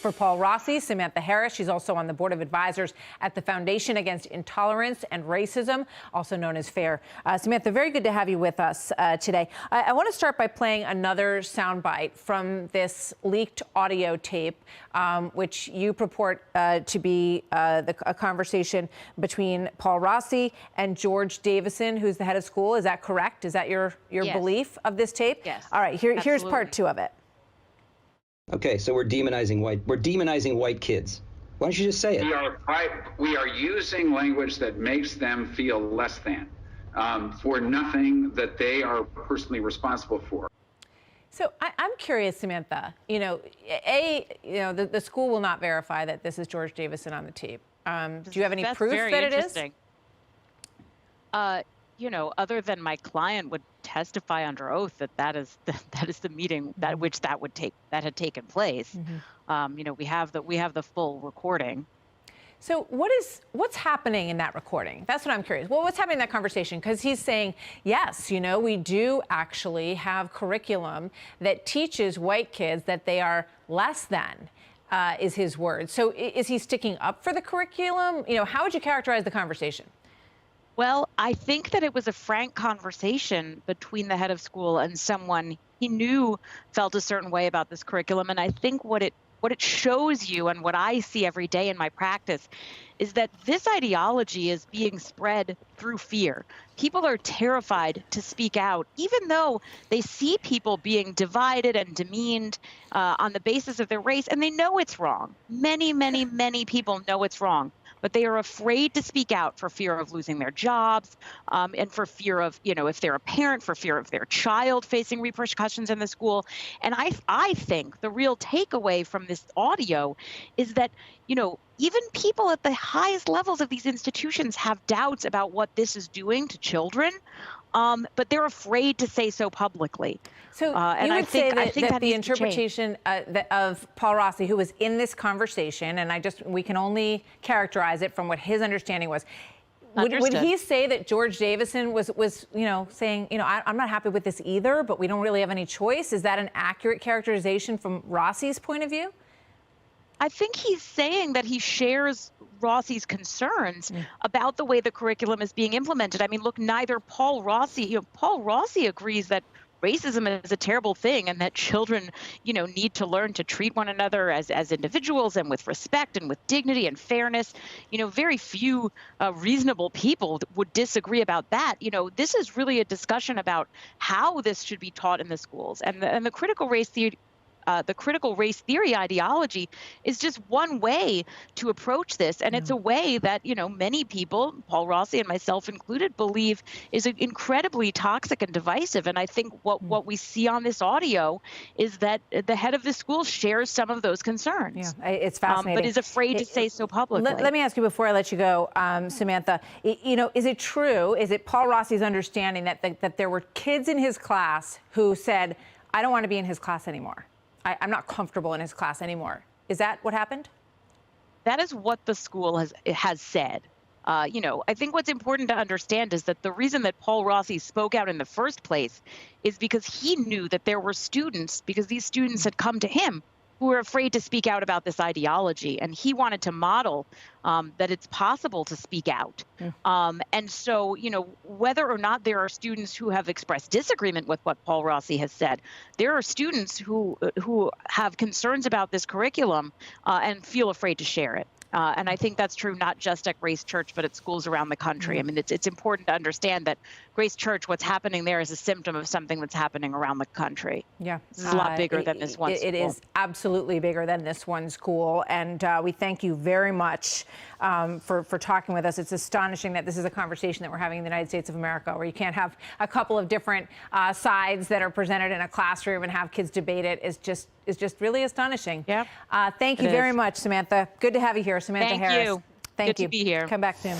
for Paul Rossi, Samantha Harris. She's also on the board of advisors at the Foundation Against Intolerance and Racism, also known as FAIR. Samantha, very good to have you with us today. I want to start by playing another soundbite from this leaked audio tape, which you purport to be a conversation between Paul Rossi and George Davison, who's the head of school. Is that correct? Is that your Yes. belief of this tape? Yes. All right, here's part 2 of it. Okay, so we're demonizing white kids. Why don't you just say it? We are using language that makes them feel less than for nothing that they are personally responsible for. So I'm curious, Samantha. The school will not verify that this is George Davison on the tape. Do you have any proof that it is? Other than my client would testify under oath that is the meeting that had taken place. Mm-hmm. We have the full recording. So what's happening in that recording? That's what I'm curious. Well, what's happening in that conversation? Because he's saying, yes, we do actually have curriculum that teaches white kids that they are less than, is his word. So is he sticking up for the curriculum? How would you characterize the conversation? Well, I think that it was a frank conversation between the head of school and someone he knew felt a certain way about this curriculum. And I think what it shows you, and what I see every day in my practice, is that this ideology is being spread through fear. People are terrified to speak out, even though they see people being divided and demeaned on the basis of their race, and they know it's wrong. Many, many, many people know it's wrong, but they are afraid to speak out for fear of losing their jobs, and for fear of, if they're a parent, for fear of their child facing repercussions in the school. And I think the real takeaway from this audio is that, even people at the highest levels of these institutions have doubts about what this is doing to children, but they're afraid to say so publicly. So and you would say that the needs to change. interpretation of Paul Rossi, who was in this conversation, and we can only characterize it from what his understanding was. Would he say that George Davison was saying, I'm not happy with this either, but we don't really have any choice? Is that an accurate characterization from Rossi's point of view? I think he's saying that he shares Rossi's concerns about the way the curriculum is being implemented. I mean, look, neither Paul Rossi agrees that racism is a terrible thing and that children, need to learn to treat one another as individuals and with respect and with dignity and fairness. Very few reasonable people would disagree about that. This is really a discussion about how this should be taught in the schools, and the critical race theory. The critical race theory ideology is just one way to approach this. And it's a way that, many people, Paul Rossi and myself included, believe is incredibly toxic and divisive. And I think what we see on this audio is that the head of the school shares some of those concerns. Yeah, it's fascinating. But is afraid to say so publicly. Let me ask you before I let you go, Samantha, is it true, is it Paul Rossi's understanding that there were kids in his class who said, I don't want to be in his class anymore? I'm not comfortable in his class anymore. Is that what happened? That is what the school has said. I think what's important to understand is that the reason that Paul Rossi spoke out in the first place is because he knew that there were students, because these students had come to him, who were afraid to speak out about this ideology. And he wanted to model that it's possible to speak out. And so, whether or not there are students who have expressed disagreement with what Paul Rossi has said, there are students who have concerns about this curriculum and feel afraid to share it. And I think that's true not just at Grace Church, but at schools around the country. I mean, it's important to understand that Grace Church, what's happening there is a symptom of something that's happening around the country. Yeah. It's a lot bigger than this one school. It is absolutely bigger than this one school. And we thank you very much for talking with us. It's astonishing that this is a conversation that we're having in the United States of America, where you can't have a couple of different sides that are presented in a classroom and have kids debate it. Is just really astonishing. Yep. Thank you very much, Samantha. Good to have you here, Samantha Harris. Thank you. Thank you. Good to be here. Come back soon.